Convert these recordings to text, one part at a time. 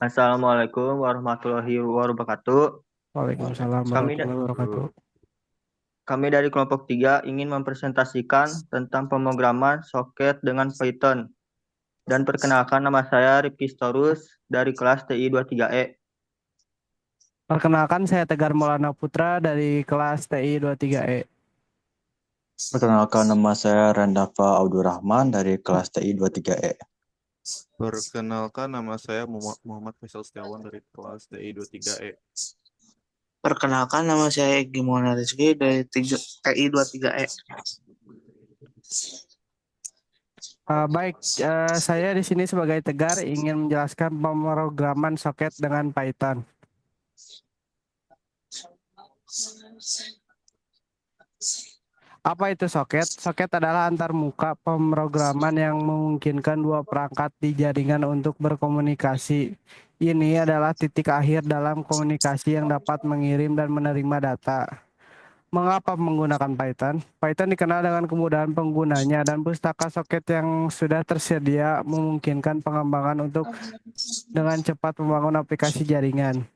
Assalamualaikum warahmatullahi wabarakatuh. Waalaikumsalam Kami da- warahmatullahi wabarakatuh. kami dari kelompok 3 ingin mempresentasikan tentang pemrograman soket dengan Python. Dan perkenalkan nama saya Rifki Storus dari kelas TI 23E. Perkenalkan saya Tegar Maulana Putra dari kelas TI 23E. Perkenalkan nama saya Randafa Abdurrahman dari kelas TI 23E. Perkenalkan, nama saya Muhammad Faisal Setiawan dari kelas TI 23E. Perkenalkan, nama saya Egi Maulana Rizky dari TI 23E. Baik, saya di sini sebagai Tegar ingin menjelaskan pemrograman soket dengan Python. Apa itu soket? Soket adalah antarmuka pemrograman yang memungkinkan dua perangkat di jaringan untuk berkomunikasi. Ini adalah titik akhir dalam komunikasi yang dapat mengirim dan menerima data. Mengapa menggunakan Python? Python dikenal dengan kemudahan penggunanya dan pustaka soket yang sudah tersedia memungkinkan pengembangan untuk dengan cepat membangun aplikasi jaringan.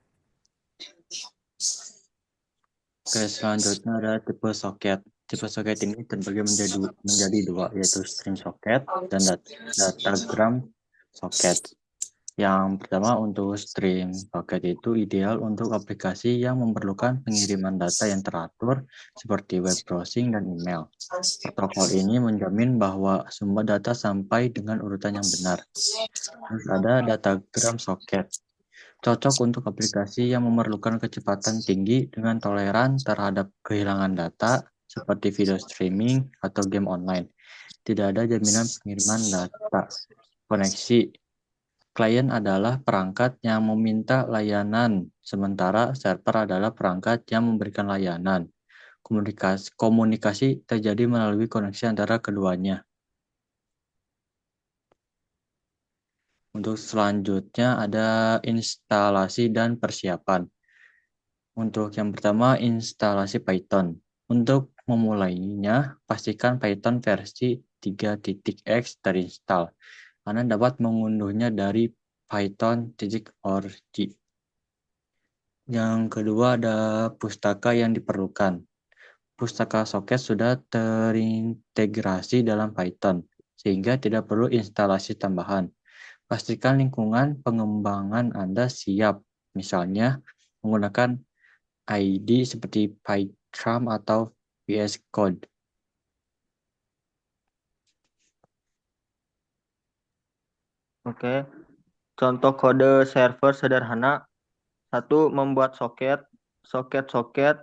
Oke, selanjutnya ada tipe soket. Tipe soket ini terbagi menjadi dua, yaitu stream soket dan datagram soket. Yang pertama, untuk stream soket itu ideal untuk aplikasi yang memerlukan pengiriman data yang teratur seperti web browsing dan email. Protokol ini menjamin bahwa sumber data sampai dengan urutan yang benar. Terus ada datagram soket. Cocok untuk aplikasi yang memerlukan kecepatan tinggi dengan toleran terhadap kehilangan data seperti video streaming atau game online. Tidak ada jaminan pengiriman data. Koneksi. Klien adalah perangkat yang meminta layanan, sementara server adalah perangkat yang memberikan layanan. Komunikasi terjadi melalui koneksi antara keduanya. Untuk selanjutnya ada instalasi dan persiapan. Untuk yang pertama, instalasi Python. Untuk memulainya, pastikan Python versi 3.x terinstall. Anda dapat mengunduhnya dari python.org. Yang kedua ada pustaka yang diperlukan. Pustaka soket sudah terintegrasi dalam Python, sehingga tidak perlu instalasi tambahan. Pastikan lingkungan pengembangan Anda siap, misalnya menggunakan ID seperti PyCharm atau VS Code. Oke. Contoh kode server sederhana. 1. Membuat soket, soket-soket,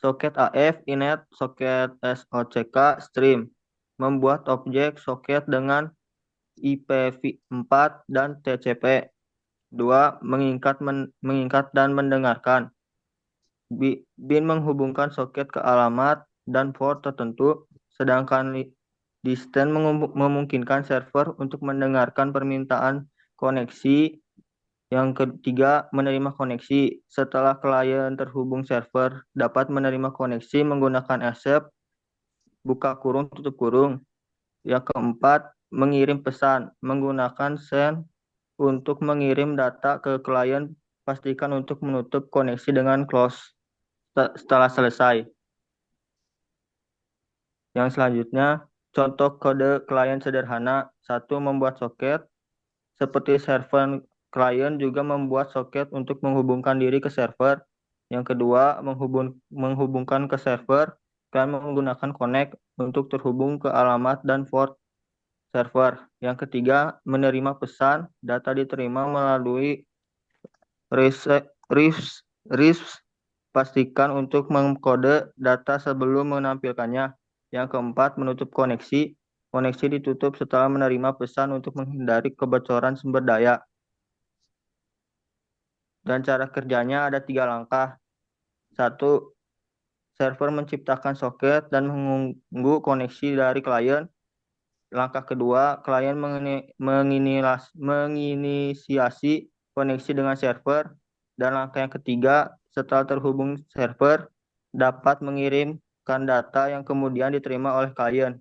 soket AF, inet, soket SOCK, stream. Membuat objek soket dengan IPv4 dan TCP. 2. Mengikat dan mendengarkan. Bin menghubungkan soket ke alamat dan port tertentu, sedangkan distance memungkinkan server untuk mendengarkan permintaan koneksi. Yang ketiga, menerima koneksi. Setelah klien terhubung, server dapat menerima koneksi menggunakan accept, buka kurung, tutup kurung. Yang keempat, mengirim pesan menggunakan send untuk mengirim data ke klien. Pastikan untuk menutup koneksi dengan close setelah selesai. Yang selanjutnya, contoh kode klien sederhana. 1. Membuat soket. Seperti server, klien juga membuat soket untuk menghubungkan diri ke server. Yang kedua, menghubungkan ke server. Klien menggunakan connect untuk terhubung ke alamat dan port server. Yang ketiga, menerima pesan. Data diterima melalui RIFS. Pastikan untuk mengkode data sebelum menampilkannya. Yang keempat, menutup koneksi. Koneksi ditutup setelah menerima pesan untuk menghindari kebocoran sumber daya. Dan cara kerjanya ada 3 langkah. 1. Server menciptakan soket dan menunggu koneksi dari klien. Langkah kedua, klien menginisiasi koneksi dengan server. Dan langkah yang ketiga, setelah terhubung server, dapat mengirimkan data yang kemudian diterima oleh klien.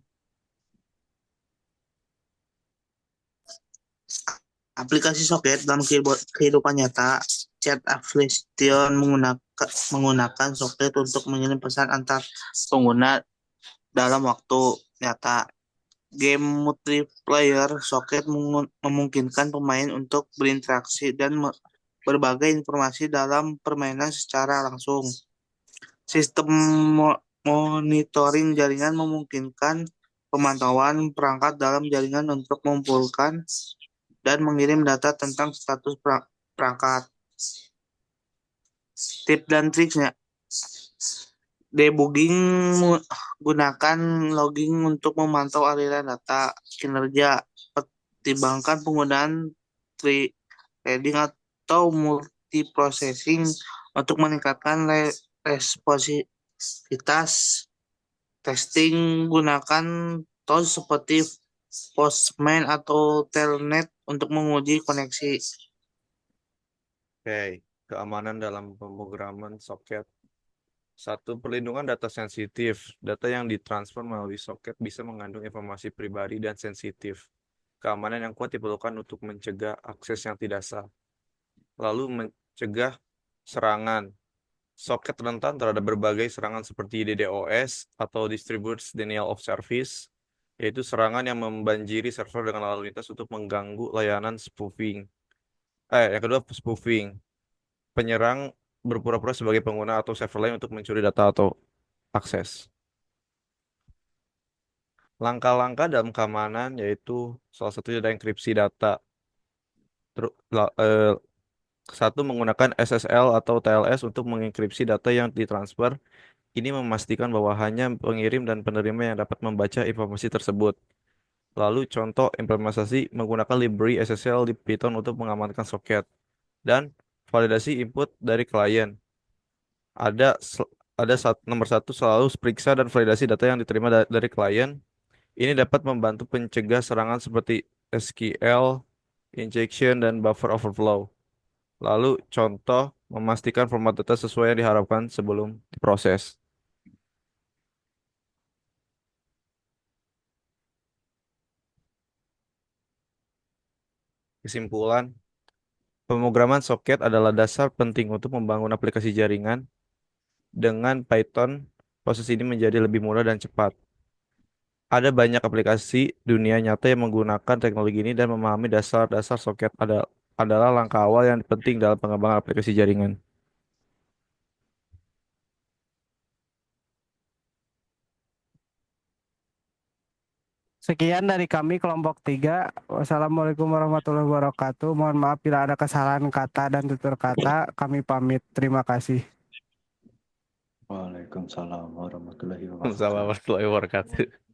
Aplikasi soket dalam kehidupan nyata, chat application menggunakan soket untuk mengirim pesan antar pengguna dalam waktu nyata. Game multiplayer soket memungkinkan pemain untuk berinteraksi dan berbagai informasi dalam permainan secara langsung. Sistem monitoring jaringan memungkinkan pemantauan perangkat dalam jaringan untuk mengumpulkan dan mengirim data tentang status perangkat. Tips dan triknya. Debugging gunakan logging untuk memantau aliran data, kinerja, pertimbangkan penggunaan threading atau multiprocessing untuk meningkatkan responsivitas. Testing gunakan tools seperti Postman atau Telnet untuk menguji koneksi. Oke, keamanan dalam pemrograman soket. 1. Perlindungan data sensitif. Data yang ditransfer melalui soket bisa mengandung informasi pribadi dan sensitif. Keamanan yang kuat diperlukan untuk mencegah akses yang tidak sah. Lalu mencegah serangan. Soket rentan terhadap berbagai serangan seperti DDoS atau Distributed Denial of Service, yaitu serangan yang membanjiri server dengan lalu lintas untuk mengganggu layanan spoofing. Yang kedua, spoofing. Penyerang berpura-pura sebagai pengguna atau server lain untuk mencuri data atau akses. Langkah-langkah dalam keamanan yaitu salah satunya ada enkripsi data. Satu, menggunakan SSL atau TLS untuk mengenkripsi data yang ditransfer. Ini memastikan bahwa hanya pengirim dan penerima yang dapat membaca informasi tersebut. Lalu contoh implementasi menggunakan library SSL di Python untuk mengamankan soket. Dan validasi input dari klien. Nomor satu, selalu periksa dan validasi data yang diterima dari klien. Ini dapat membantu pencegah serangan seperti SQL, injection, dan buffer overflow. Lalu contoh memastikan format data sesuai yang diharapkan sebelum diproses. Kesimpulan, pemrograman soket adalah dasar penting untuk membangun aplikasi jaringan. Dengan Python, proses ini menjadi lebih mudah dan cepat. Ada banyak aplikasi dunia nyata yang menggunakan teknologi ini dan memahami dasar-dasar soket adalah langkah awal yang penting dalam pengembangan aplikasi jaringan. Sekian dari kami kelompok 3. Wassalamualaikum warahmatullahi wabarakatuh. Mohon maaf bila ada kesalahan kata dan tutur kata. Kami pamit. Terima kasih. Waalaikumsalam warahmatullahi wabarakatuh. Assalamualaikum warahmatullahi wabarakatuh.